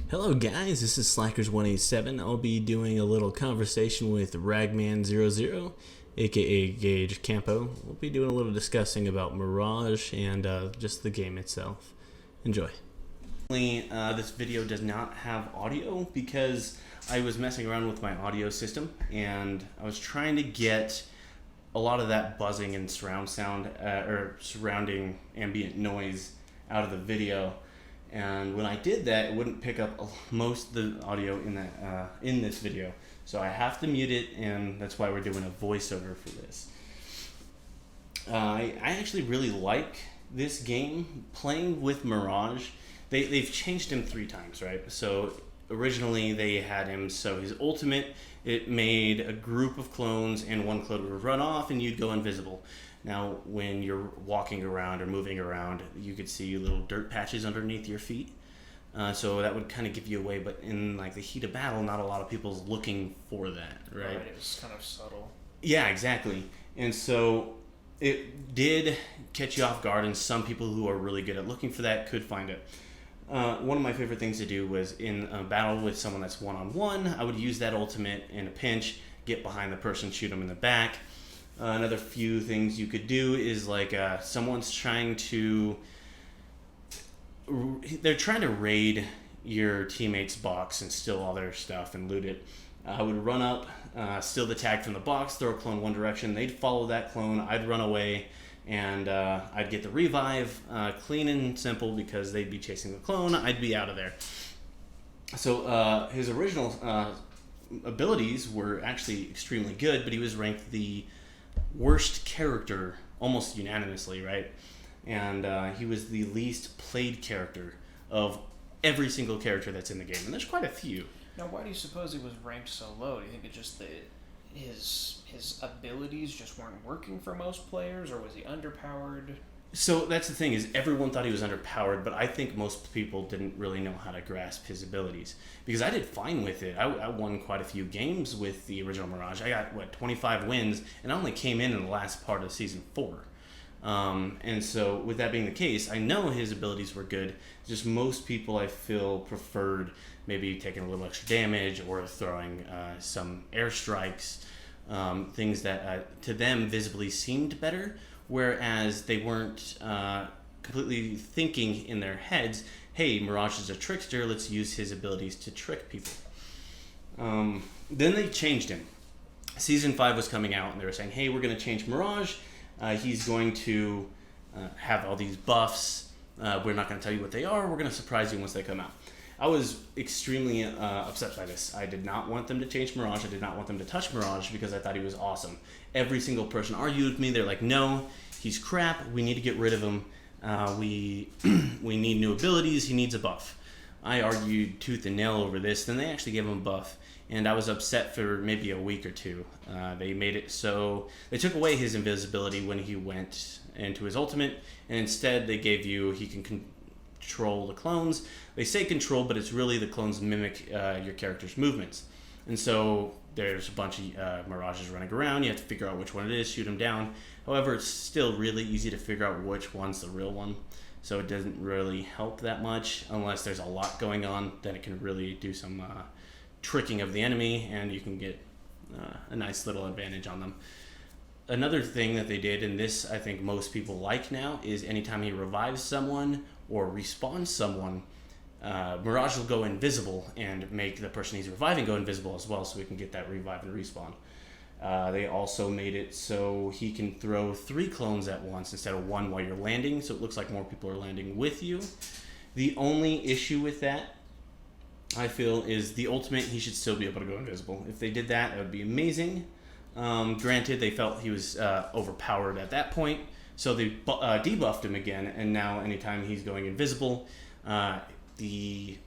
Hello guys, this is Slackers187. I'll be doing a little conversation with Ragman00, aka Gage Campo. We'll be doing a little discussing about Mirage and just the game itself. Enjoy. This video does not have audio because I was messing around with my audio system and I was trying to get a lot of that buzzing and surround sound or surrounding ambient noise out of the video. And when I did that, it wouldn't pick up most of the audio in this video. So I have to mute it, and that's why we're doing a voiceover for this. I actually really like this game. Playing with Mirage, they've changed him 3 times, right? So originally they had him, so his ultimate, it made a group of clones, and one clone would run off, and you'd go invisible. Now, when you're walking around or moving around, you could see little dirt patches underneath your feet. So that would kind of give you away. But in like the heat of battle, not a lot of people's looking for that, right? Right, it was kind of subtle. Yeah, exactly. And so it did catch you off guard, and some people who are really good at looking for that could find it. One of my favorite things to do was in a battle with someone that's one-on-one, I would use that ultimate in a pinch, get behind the person, shoot them in the back. Another few things you could do is like someone's trying to raid your teammate's box and steal all their stuff and loot it. I would run up, steal the tag from the box, throw a clone one direction, they'd follow that clone, I'd run away, and I'd get the revive, clean and simple because they'd be chasing the clone, I'd be out of there. So his original abilities were actually extremely good, but he was ranked the worst character almost unanimously, right? And he was the least played character of every single character that's in the game, and there's quite a few. Now, why do you suppose he was ranked so low? Do you think it's just that his abilities just weren't working for most players, or was he underpowered? So that's the thing, is everyone thought he was underpowered, but I think most people didn't really know how to grasp his abilities. Because I did fine with it. I won quite a few games with the original Mirage. I got, 25 wins, and I only came in the last part of Season 4. And so with that being the case, I know his abilities were good. Just most people, I feel, preferred maybe taking a little extra damage or throwing some airstrikes, things that to them visibly seemed better, whereas they weren't completely thinking in their heads, hey, Mirage is a trickster, let's use his abilities to trick people. Then they changed him. Season 5 was coming out, and they were saying, hey, we're going to change Mirage. He's going to have all these buffs. We're not going to tell you what they are. We're going to surprise you once they come out. I was extremely upset by this. I did not want them to change Mirage. I did not want them to touch Mirage because I thought he was awesome. Every single person argued with me. They're like, no, he's crap. We need to get rid of him. We need new abilities. He needs a buff. I argued tooth and nail over this. Then they actually gave him a buff. And I was upset for maybe a week or two. They made it so they took away his invisibility when he went into his ultimate. And instead they gave you, he can control the clones. They say control, but it's really the clones mimic your character's movements. And so there's a bunch of Mirages running around. You have to figure out which one it is, shoot them down. However, it's still really easy to figure out which one's the real one. So it doesn't really help that much unless there's a lot going on. Then it can really do some tricking of the enemy, and you can get a nice little advantage on them. Another thing that they did, and this I think most people like now, is anytime he revives someone or respawns someone, Mirage will go invisible and make the person he's reviving go invisible as well, so we can get that revive and respawn. They also made it so he can throw 3 clones at once instead of 1 while you're landing, so it looks like more people are landing with you. The only issue with that, I feel, is the ultimate, he should still be able to go invisible. If they did that, it would be amazing. Granted, they felt he was overpowered at that point, so they debuffed him again, and now anytime he's going invisible, the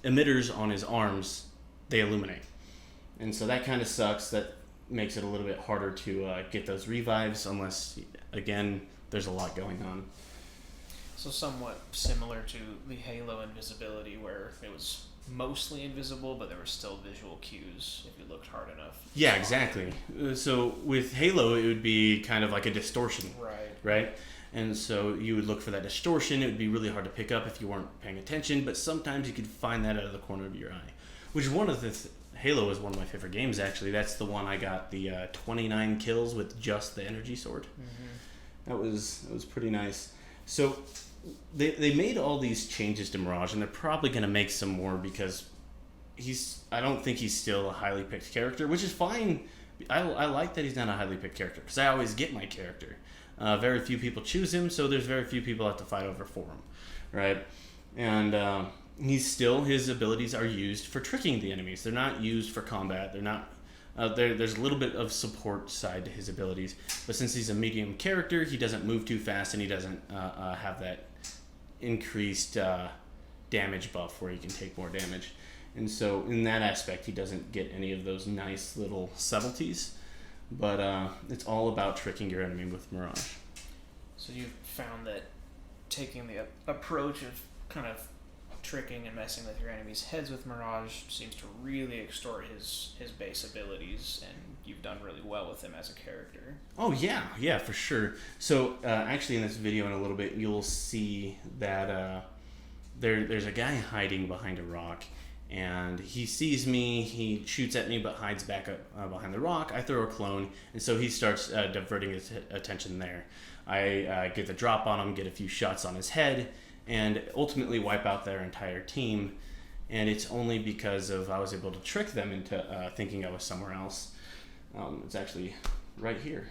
emitters on his arms, they illuminate. And so that kind of sucks. That makes it a little bit harder to get those revives, unless, again, there's a lot going on. So somewhat similar to the Halo invisibility, where it was mostly invisible, but there were still visual cues if you looked hard enough. Yeah, exactly. So with Halo, it would be kind of like a distortion. Right. Right? And so you would look for that distortion. It would be really hard to pick up if you weren't paying attention, but sometimes you could find that out of the corner of your eye. Which is one of the Halo is one of my favorite games, actually. That's the one I got the 29 kills with just the energy sword. That was pretty nice. So they made all these changes to Mirage, and they're probably going to make some more because I don't think he's still a highly picked character, which is fine. I like that he's not a highly picked character because I always get my character. Very few people choose him, so there's very few people I have to fight over for him, right? And his abilities are used for tricking the enemies. They're not used for combat. They're not. There's a little bit of support side to his abilities, but since he's a medium character, he doesn't move too fast, and he doesn't have that increased damage buff where he can take more damage. And so in that aspect, he doesn't get any of those nice little subtleties. But it's all about tricking your enemy with Mirage. So you've found that taking the approach of kind of tricking and messing with your enemies' heads with Mirage seems to really extort his base abilities, and you've done really well with him as a character. Oh, yeah, for sure. So actually in this video in a little bit, you'll see that there's a guy hiding behind a rock. And he sees me, he shoots at me, but hides back up behind the rock. I throw a clone, and so he starts diverting his attention there. I get the drop on him, get a few shots on his head, and ultimately wipe out their entire team. And it's only because I was able to trick them into thinking I was somewhere else. It's actually right here.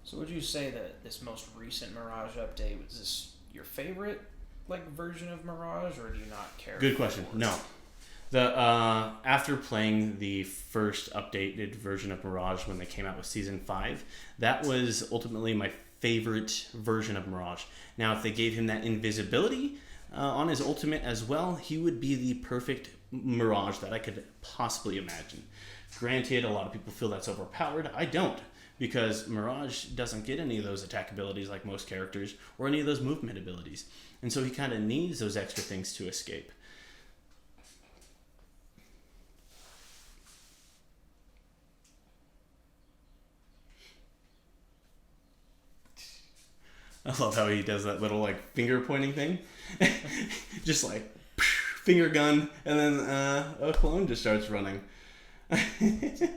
So would you say that this most recent Mirage update, was this your favorite version of Mirage, or do you not care? Good question. No. After playing the first updated version of Mirage when they came out with Season 5, that was ultimately my favorite version of Mirage. Now, if they gave him that invisibility on his ultimate as well, he would be the perfect Mirage that I could possibly imagine. Granted, a lot of people feel that's overpowered. I don't, because Mirage doesn't get any of those attack abilities like most characters, or any of those movement abilities. And so he kind of needs those extra things to escape. I love how he does that little finger pointing thing. Just finger gun, and then a clone just starts running. Good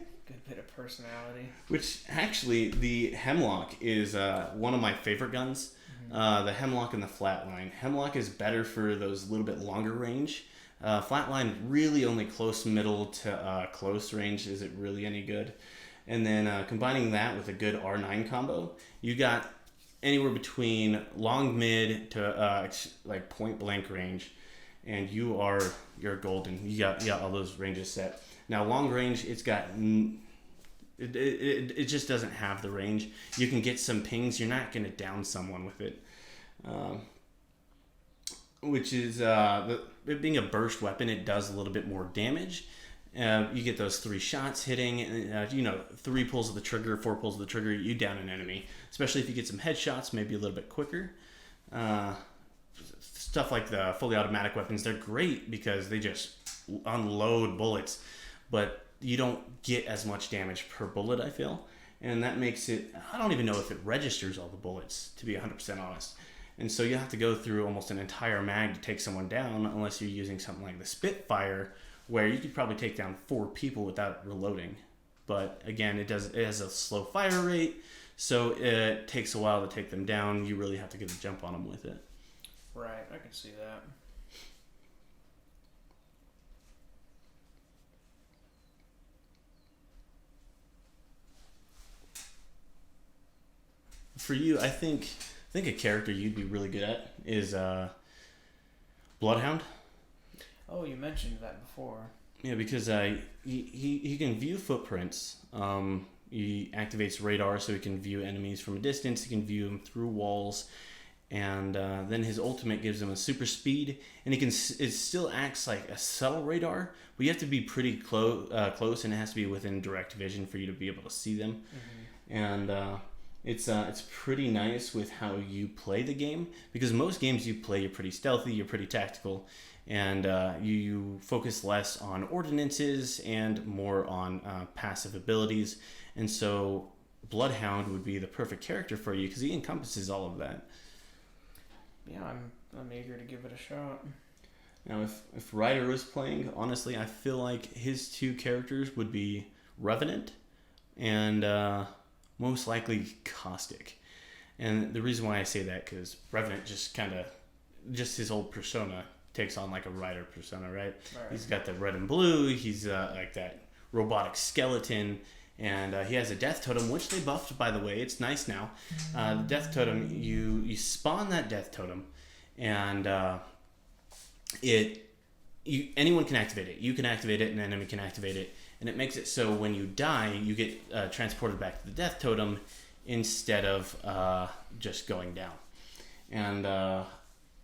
bit of personality. Which actually, the Hemlock is one of my favorite guns. The Hemlock and the Flatline. Hemlock is better for those little bit longer range. Flatline really only close middle to close range is it really any good. And then combining that with a good R9 combo, you got anywhere between long mid to point blank range, and you're golden. You got all those ranges set. Now long range, it's got. It just doesn't have the range. You can get some pings. You're not going to down someone with it. Which is, it being a burst weapon, it does a little bit more damage. You get those 3 shots hitting, 3 pulls of the trigger, 4 pulls of the trigger, you down an enemy. Especially if you get some headshots, maybe a little bit quicker. Stuff like the fully automatic weapons, they're great because they just unload bullets. But you don't get as much damage per bullet, I feel. And that makes it, I don't even know if it registers all the bullets, to be 100% honest. And so you have to go through almost an entire mag to take someone down, unless you're using something like the Spitfire, where you could probably take down 4 people without reloading. But again, it has a slow fire rate, so it takes a while to take them down. You really have to get a jump on them with it. Right, I can see that. For you, I think a character you'd be really good at is Bloodhound. Oh, you mentioned that before. Yeah, because he can view footprints. He activates radar, so he can view enemies from a distance. He can view them through walls, and then his ultimate gives him a super speed, and it still acts like a subtle radar, but you have to be pretty close, and it has to be within direct vision for you to be able to see them. And it's pretty nice with how you play the game, because most games you play, you're pretty stealthy, you're pretty tactical, and you focus less on ordinances and more on passive abilities. And so Bloodhound would be the perfect character for you because he encompasses all of that. Yeah, I'm eager to give it a shot. Now, if Ryder was playing, honestly, I feel like his two characters would be Revenant and most likely Caustic. And the reason why I say that, because Revenant just his whole persona takes on like a Ryder persona, right? He's got the red and blue, he's like that robotic skeleton, and he has a death totem, which they buffed, by the way. It's nice now. The death totem, you spawn that death totem, and anyone can activate it. You can activate it, an enemy can activate it, and it makes it so when you die, you get transported back to the death totem instead of just going down. And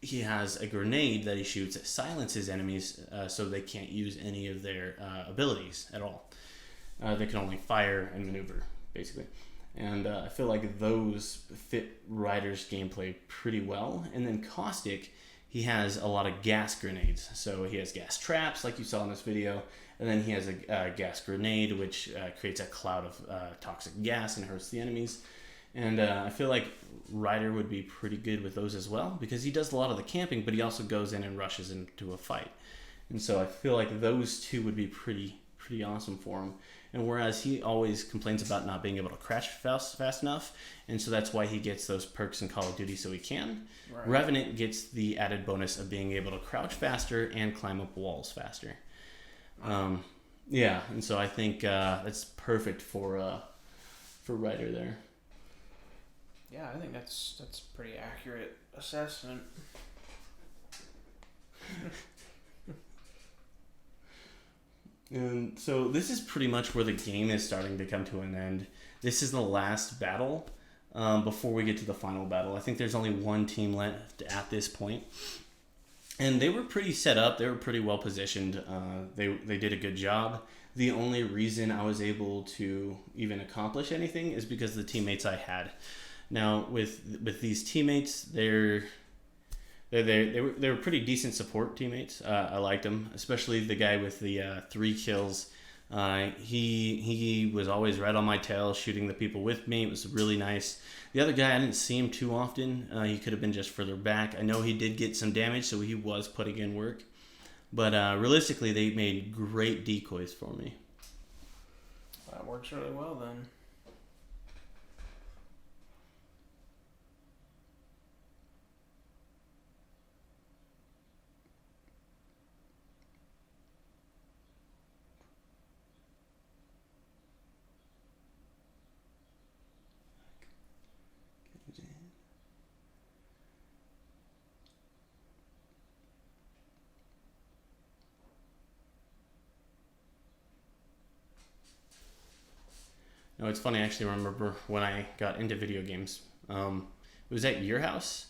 he has a grenade that he shoots that silences enemies so they can't use any of their abilities at all. They can only fire and maneuver, basically. And I feel like those fit Ryder's gameplay pretty well. And then Caustic, he has a lot of gas grenades. So he has gas traps, like you saw in this video. And then he has a gas grenade, which creates a cloud of toxic gas and hurts the enemies. And I feel like Ryder would be pretty good with those as well, because he does a lot of the camping, but he also goes in and rushes into a fight. And so I feel like those two would be pretty awesome for him. And whereas he always complains about not being able to crash fast enough, and so that's why he gets those perks in Call of Duty so he can. Right. Revenant gets the added bonus of being able to crouch faster and climb up walls faster. Yeah, and so I think that's perfect for Ryder there. Yeah, I think that's pretty accurate assessment. And so this is pretty much where the game is starting to come to an end. This is the last battle before we get to the final battle. I think there's only one team left at this point. And they were pretty set up. They were pretty well positioned. They did a good job. The only reason I was able to even accomplish anything is because of the teammates I had. Now, with these teammates, they were pretty decent support teammates. I liked them, especially the guy with the 3 kills. He was always right on my tail, shooting the people with me. It was really nice. The other guy, I didn't see him too often. He could have been just further back. I know he did get some damage, so he was putting in work. But realistically, they made great decoys for me. That works really well then. No, it's funny, I actually remember when I got into video games. It was at your house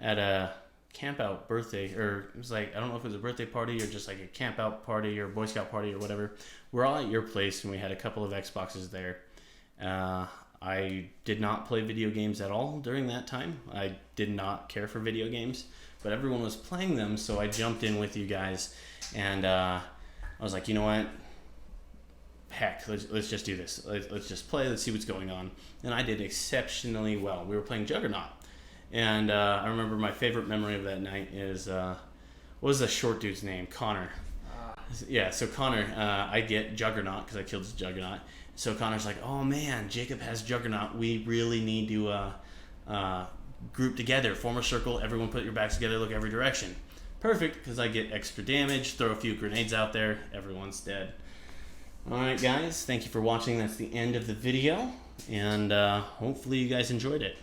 at a camp out birthday, or it was like, I don't know if it was a birthday party or just like a camp out party or Boy Scout party or whatever. We're all at your place and we had a couple of Xboxes there. I did not play video games at all during that time. I did not care for video games, but everyone was playing them, so I jumped in with you guys, and I was like, you know what? Heck, let's just do this. Let's just play. Let's see what's going on. And I did exceptionally well. We were playing Juggernaut. And I remember my favorite memory of that night is, what was the short dude's name? Connor. Yeah, so Connor, I get Juggernaut because I killed his Juggernaut. So Connor's like, oh man, Jacob has Juggernaut. We really need to group together. Form a circle. Everyone put your backs together. Look every direction. Perfect, because I get extra damage. Throw a few grenades out there. Everyone's dead. Alright guys, thank you for watching. That's the end of the video, and hopefully you guys enjoyed it.